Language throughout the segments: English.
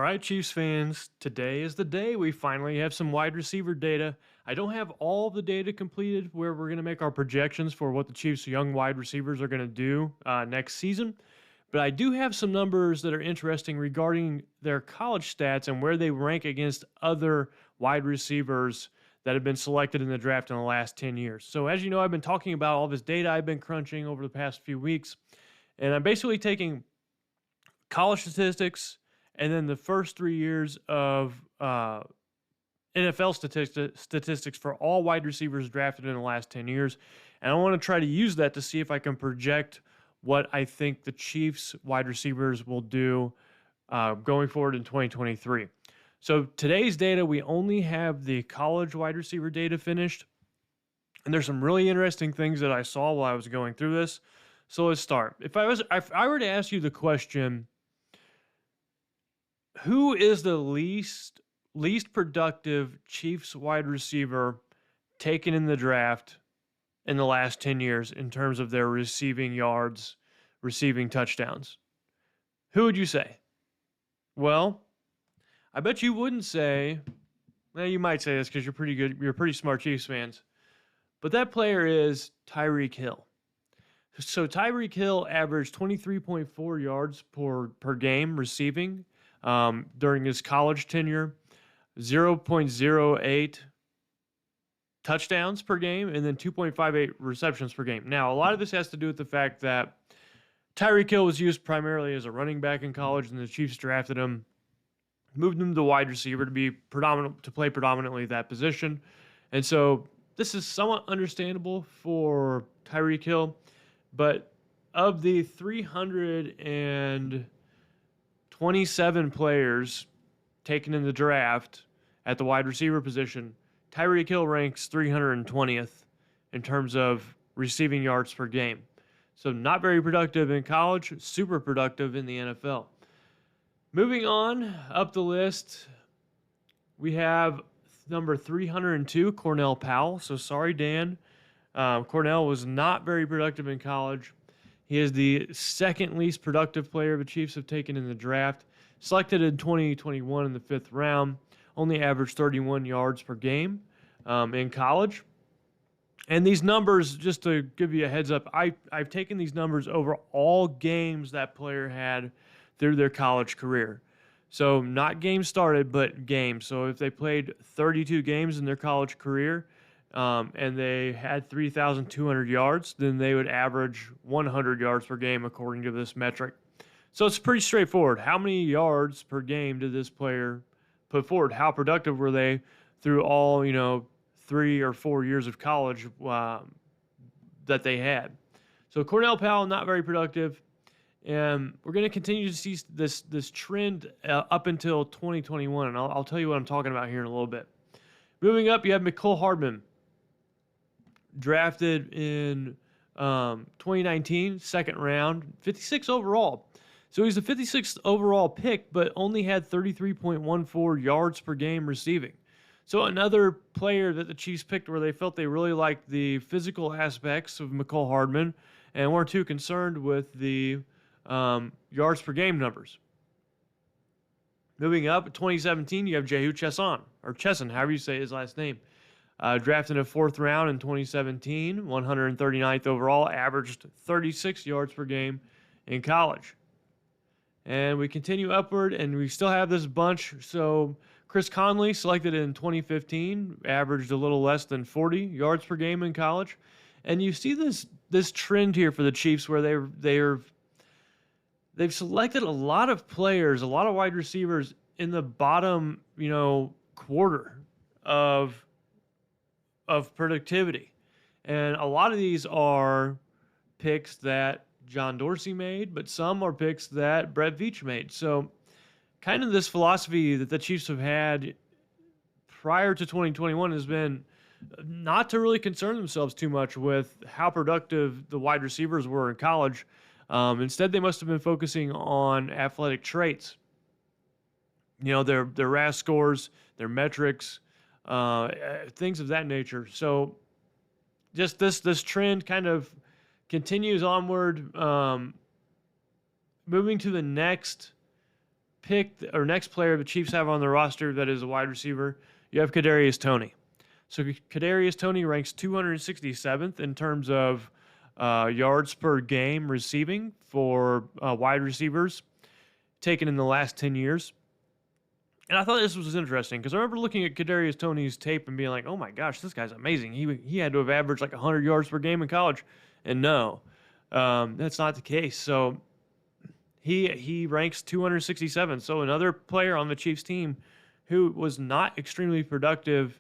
right, Chiefs fans, today is the day we finally have some wide receiver data. I don't have all the data completed where we're going to make our projections for what the Chiefs' young wide receivers are going to do next season, but I do have some numbers that are interesting regarding their college stats and where they rank against other wide receivers that have been selected in the draft in the last 10 years. So, as you know, I've been talking about all this data I've been crunching over the past few weeks, and I'm basically taking college statistics, and then the first 3 years of NFL statistics for all wide receivers drafted in the last 10 years. And I want to try to use that to see if I can project what I think the Chiefs wide receivers will do going forward in 2023. So today's data, we only have the college wide receiver data finished. And there's some really interesting things that I saw while I was going through this. So let's start. If I were to ask you the question, who is the least productive Chiefs wide receiver taken in the draft in the last 10 years in terms of their receiving yards, receiving touchdowns? Who would you say? Well, I bet you wouldn't say, well, you might say this because you're pretty good, you're pretty smart Chiefs fans, but that player is Tyreek Hill. So Tyreek Hill averaged 23.4 yards per game receiving during his college tenure, 0.08 touchdowns per game, and then 2.58 receptions per game. Now, a lot of this has to do with the fact that Tyreek Hill was used primarily as a running back in college, and the Chiefs drafted him, moved him to wide receiver to play predominantly that position. And so this is somewhat understandable for Tyreek Hill, but of the 327 players taken in the draft at the wide receiver position, Tyreek Hill ranks 320th in terms of receiving yards per game. So not very productive in college, super productive in the NFL. Moving on up the list, we have number 302, Cornell Powell. So sorry, Dan. Cornell was not very productive in college. He is the second least productive player the Chiefs have taken in the draft. Selected in 2021 in the 5th round, only averaged 31 yards per game in college. And these numbers, just to give you a heads up, I've taken these numbers over all games that player had through their college career. So not games started, but games. So if they played 32 games in their college career, and they had 3,200 yards, then they would average 100 yards per game according to this metric. So it's pretty straightforward. How many yards per game did this player put forward? How productive were they through all, 3 or 4 years of college that they had? So Cornell Powell, not very productive. And we're going to continue to see this trend up until 2021. And I'll tell you what I'm talking about here in a little bit. Moving up, you have Mecole Hardman, drafted in 2019, second round, 56 overall. So he's the 56th overall pick, but only had 33.14 yards per game receiving. So another player that the Chiefs picked where they felt they really liked the physical aspects of Mecole Hardman and weren't too concerned with the yards per game numbers. Moving up, in 2017, you have Jehu Chesson, however you say his last name. Drafted in the 4th round in 2017, 139th overall, averaged 36 yards per game in college. And we continue upward, and we still have this bunch. So Chris Conley, selected in 2015, averaged a little less than 40 yards per game in college. And you see this trend here for the Chiefs where they've selected a lot of players, a lot of wide receivers in the bottom, quarter of productivity. And a lot of these are picks that John Dorsey made, but some are picks that Brett Veach made. So kind of this philosophy that the Chiefs have had prior to 2021 has been not to really concern themselves too much with how productive the wide receivers were in college. Instead, they must have been focusing on athletic traits. Their RAS scores, their metrics, things of that nature. So just this trend kind of continues onward. Moving to the next next player the Chiefs have on the roster that is a wide receiver, you have Kadarius Toney. So Kadarius Toney ranks 267th in terms of yards per game receiving for wide receivers taken in the last 10 years. And I thought this was interesting because I remember looking at Kadarius Toney's tape and being like, "Oh my gosh, this guy's amazing. He had to have averaged like 100 yards per game in college," and no, that's not the case. So he ranks 267. So another player on the Chiefs team who was not extremely productive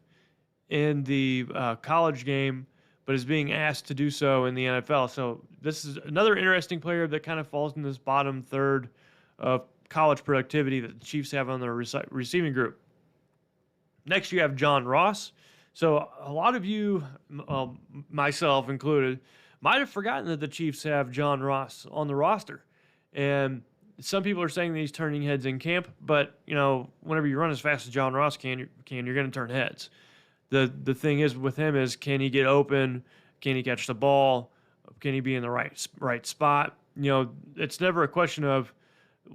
in the college game, but is being asked to do so in the NFL. So this is another interesting player that kind of falls in this bottom third of college productivity that the Chiefs have on their receiving group. Next, you have John Ross. So a lot of you, myself included, might have forgotten that the Chiefs have John Ross on the roster. And some people are saying that he's turning heads in camp, but whenever you run as fast as John Ross you're going to turn heads. The thing is with him is, can he get open? Can he catch the ball? Can he be in the right spot? It's never a question of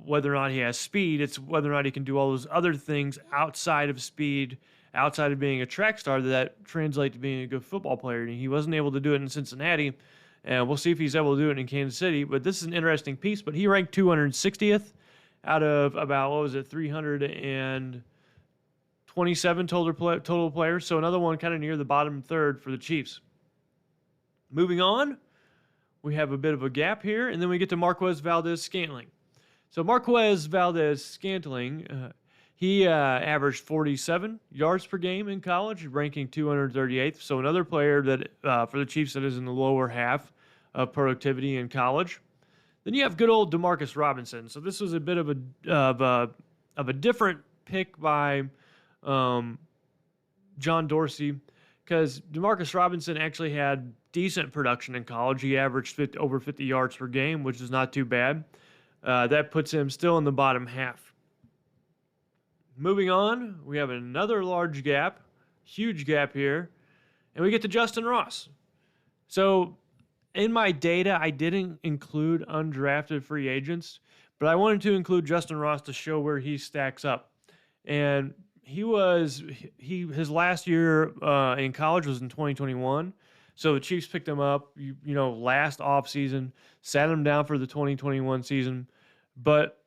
whether or not he has speed. It's whether or not he can do all those other things outside of speed, outside of being a track star that translate to being a good football player. And he wasn't able to do it in Cincinnati, and we'll see if he's able to do it in Kansas City. But this is an interesting piece. But he ranked 260th out of about 327 total players. So another one kind of near the bottom third for the Chiefs. Moving on, we have a bit of a gap here, and then we get to Marquez Valdes-Scantling. So Marquez Valdes-Scantling, he averaged 47 yards per game in college, ranking 238th. So another player that for the Chiefs that is in the lower half of productivity in college. Then you have good old Demarcus Robinson. So this was a bit of a different pick by John Dorsey, because Demarcus Robinson actually had decent production in college. He averaged over 50 yards per game, which is not too bad. That puts him still in the bottom half. Moving on, we have another large gap, huge gap here, and we get to Justin Ross. So in my data, I didn't include undrafted free agents, but I wanted to include Justin Ross to show where he stacks up. And his last year in college was in 2021. So the Chiefs picked him up, last offseason, sat him down for the 2021 season. But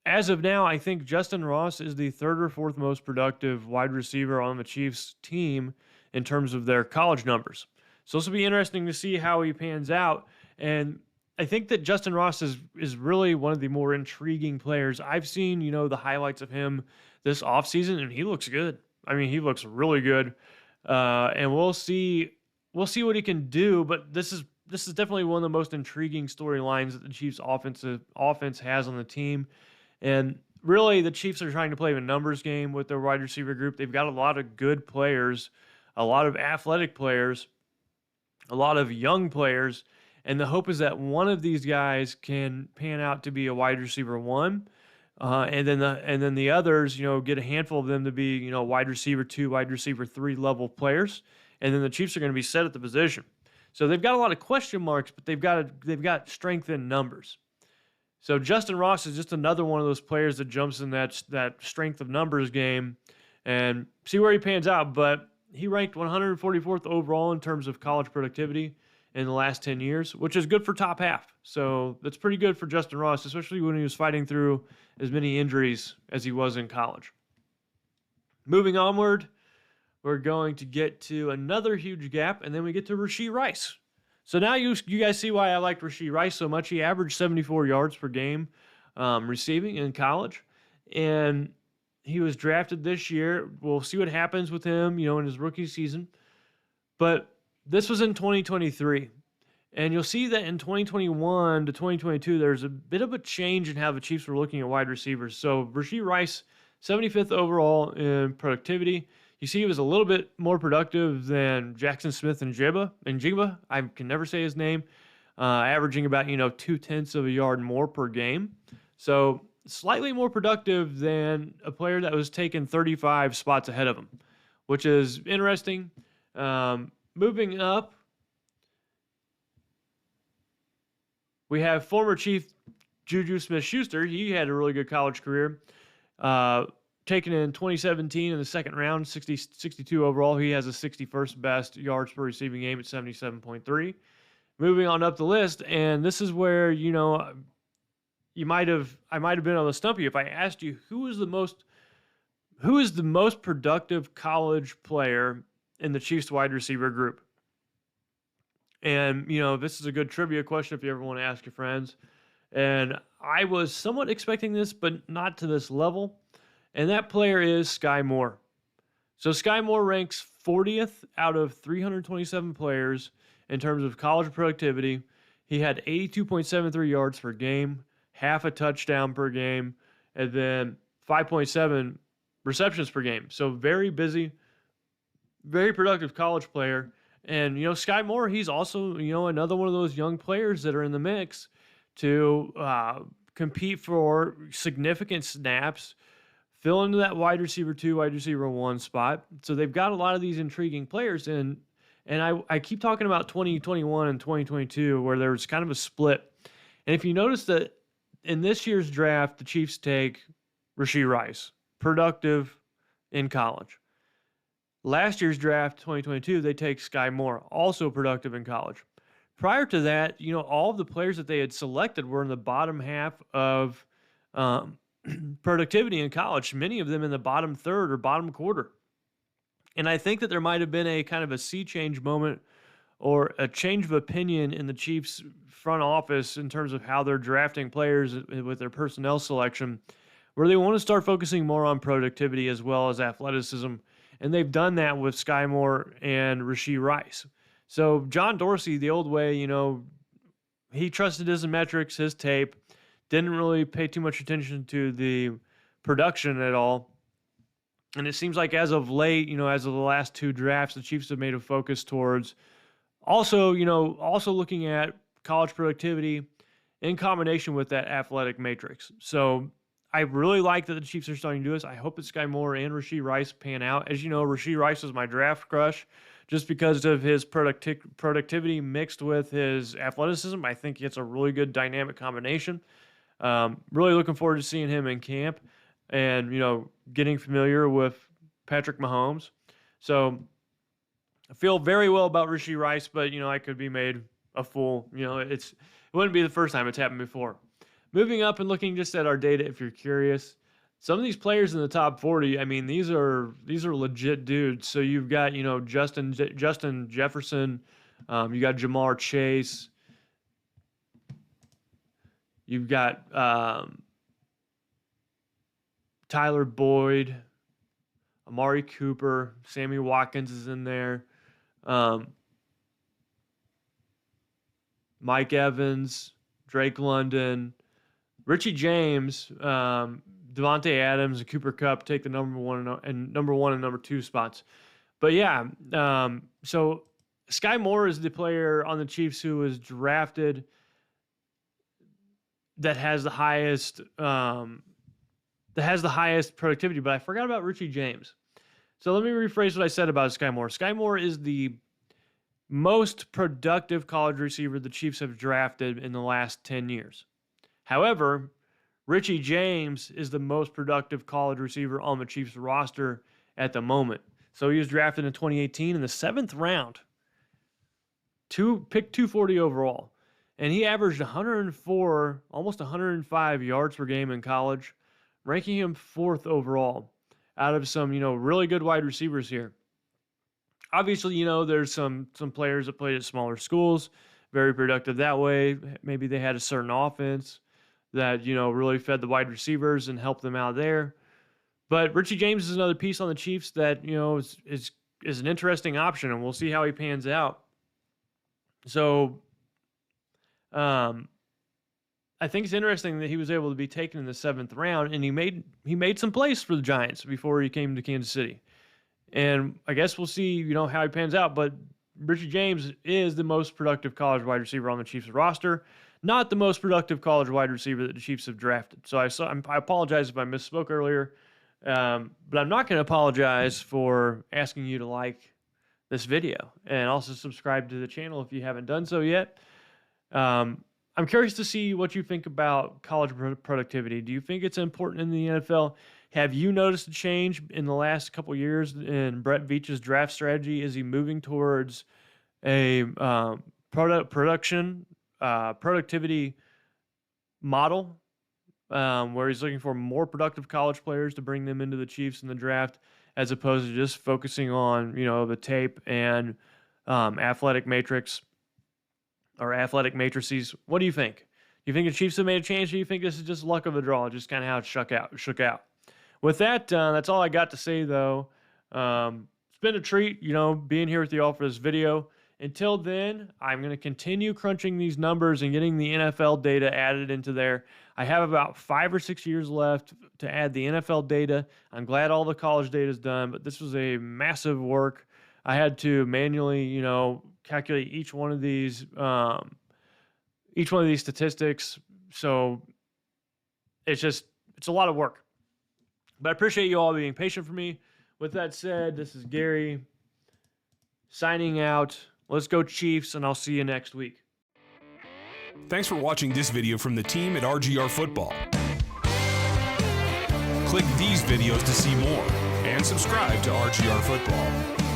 as of now, I think Justin Ross is the third or fourth most productive wide receiver on the Chiefs team in terms of their college numbers. So this will be interesting to see how he pans out. And I think that Justin Ross is really one of the more intriguing players. I've seen, the highlights of him this offseason, and he looks good. I mean, he looks really good. And we'll see what he can do, but this is definitely one of the most intriguing storylines that the Chiefs offense has on the team. And really, the Chiefs are trying to play a numbers game with their wide receiver group. They've got a lot of good players, a lot of athletic players, a lot of young players, and the hope is that one of these guys can pan out to be a wide receiver one, and then the others, get a handful of them to be, wide receiver 2, wide receiver 3 level players, and then the Chiefs are going to be set at the position. So they've got a lot of question marks, but they've got strength in numbers. So Justin Ross is just another one of those players that jumps in that strength of numbers game, and see where he pans out. But he ranked 144th overall in terms of college productivity in the last 10 years, which is good for top half. So that's pretty good for Justin Ross, especially when he was fighting through as many injuries as he was in college. Moving onward, we're going to get to another huge gap, and then we get to Rashee Rice. So now you guys see why I liked Rashee Rice so much. He averaged 74 yards per game receiving in college, and he was drafted this year. We'll see what happens with him, in his rookie season. But this was in 2023. And you'll see that in 2021 to 2022, there's a bit of a change in how the Chiefs were looking at wide receivers. So Rashee Rice, 75th overall in productivity. You see he was a little bit more productive than Jackson Smith and Jigba. I can never say his name. Averaging about, 0.2 of a yard more per game. So slightly more productive than a player that was taken 35 spots ahead of him, which is interesting. Moving up, we have former Chief Juju Smith-Schuster, he had a really good college career. Taken in 2017 in the second round, 62 overall. He has a 61st best yards per receiving game at 77.3. Moving on up the list, and this is where, I might have been able to stump you if I asked you who is the most productive college player in the Chiefs wide receiver group. And, this is a good trivia question if you ever want to ask your friends. And I was somewhat expecting this, but not to this level. And that player is Sky Moore. So Sky Moore ranks 40th out of 327 players in terms of college productivity. He had 82.73 yards per game, half a touchdown per game, and then 5.7 receptions per game. So very busy, very productive college player. And, Sky Moore, he's also, another one of those young players that are in the mix to compete for significant snaps, fill into that wide receiver 2, wide receiver 1 spot. So they've got a lot of these intriguing players. And I keep talking about 2021 and 2022 where there was kind of a split. And if you notice that in this year's draft, the Chiefs take Rashee Rice, productive in college. Last year's draft, 2022, they take Sky Moore, also productive in college. Prior to that, all of the players that they had selected were in the bottom half of productivity in college, many of them in the bottom third or bottom quarter. And I think that there might have been a kind of a sea change moment or a change of opinion in the Chiefs front office in terms of how they're drafting players with their personnel selection, where they want to start focusing more on productivity as well as athleticism. And they've done that with Sky Moore and Rashee Rice. So John Dorsey, the old way, he trusted his metrics, his tape, didn't really pay too much attention to the production at all. And it seems like as of late, as of the last 2 drafts, the Chiefs have made a focus towards also looking at college productivity in combination with that athletic matrix. So I really like that the Chiefs are starting to do this. I hope that Sky Moore and Rashee Rice pan out. As you know, Rashee Rice is my draft crush just because of his productivity mixed with his athleticism. I think it's a really good dynamic combination. Really looking forward to seeing him in camp and, getting familiar with Patrick Mahomes. So I feel very well about Rashee Rice, but, I could be made a fool. It wouldn't be the first time it's happened before. Moving up and looking just at our data, if you're curious, some of these players in the top 40, I mean, these are legit dudes. So you've got, Justin Jefferson, you got Jamar Chase, you've got Tyler Boyd, Amari Cooper, Sammy Watkins is in there, Mike Evans, Drake London, Richie James, Devontae Adams, and Cooper Kupp take the number one and number 2 spots. But yeah, so Sky Moore is the player on the Chiefs who was drafted that has the highest productivity. But I forgot about Richie James. So let me rephrase what I said about Sky Moore. Sky Moore is the most productive college receiver the Chiefs have drafted in the last 10 years. However, Richie James is the most productive college receiver on the Chiefs roster at the moment. So he was drafted in 2018 in the 7th round, picked 240 overall. And he averaged 104, almost 105 yards per game in college, ranking him 4th overall out of some, really good wide receivers here. Obviously, there's some players that played at smaller schools, very productive that way. Maybe they had a certain offense that, really fed the wide receivers and helped them out there. But Richie James is another piece on the Chiefs that, is an interesting option, and we'll see how he pans out. So, I think it's interesting that he was able to be taken in the 7th round, and he made some plays for the Giants before he came to Kansas City. And I guess we'll see, how he pans out. But Richie James is the most productive college wide receiver on the Chiefs roster, not the most productive college wide receiver that the Chiefs have drafted. So I apologize if I misspoke earlier, but I'm not going to apologize for asking you to like this video and also subscribe to the channel if you haven't done so yet. I'm curious to see what you think about college productivity. Do you think it's important in the NFL? Have you noticed a change in the last couple of years in Brett Veach's draft strategy? Is he moving towards a productivity model where he's looking for more productive college players to bring them into the Chiefs in the draft, as opposed to just focusing on the tape and athletic matrix or athletic matrices? What do you think? Do you think the Chiefs have made a change? Or do you think this is just luck of the draw, just kind of how it shook out? With that, that's all I got to say, though. It's been a treat, being here with you all for this video. Until then, I'm going to continue crunching these numbers and getting the NFL data added into there. I have about 5 or 6 years left to add the NFL data. I'm glad all the college data is done, but this was a massive work. I had to manually, calculate each one of these statistics. So it's a lot of work. But I appreciate you all being patient for me. With that said, this is Gary signing out. Let's go Chiefs, and I'll see you next week. Thanks for watching this video from the team at RGR Football. Click these videos to see more and subscribe to RGR Football.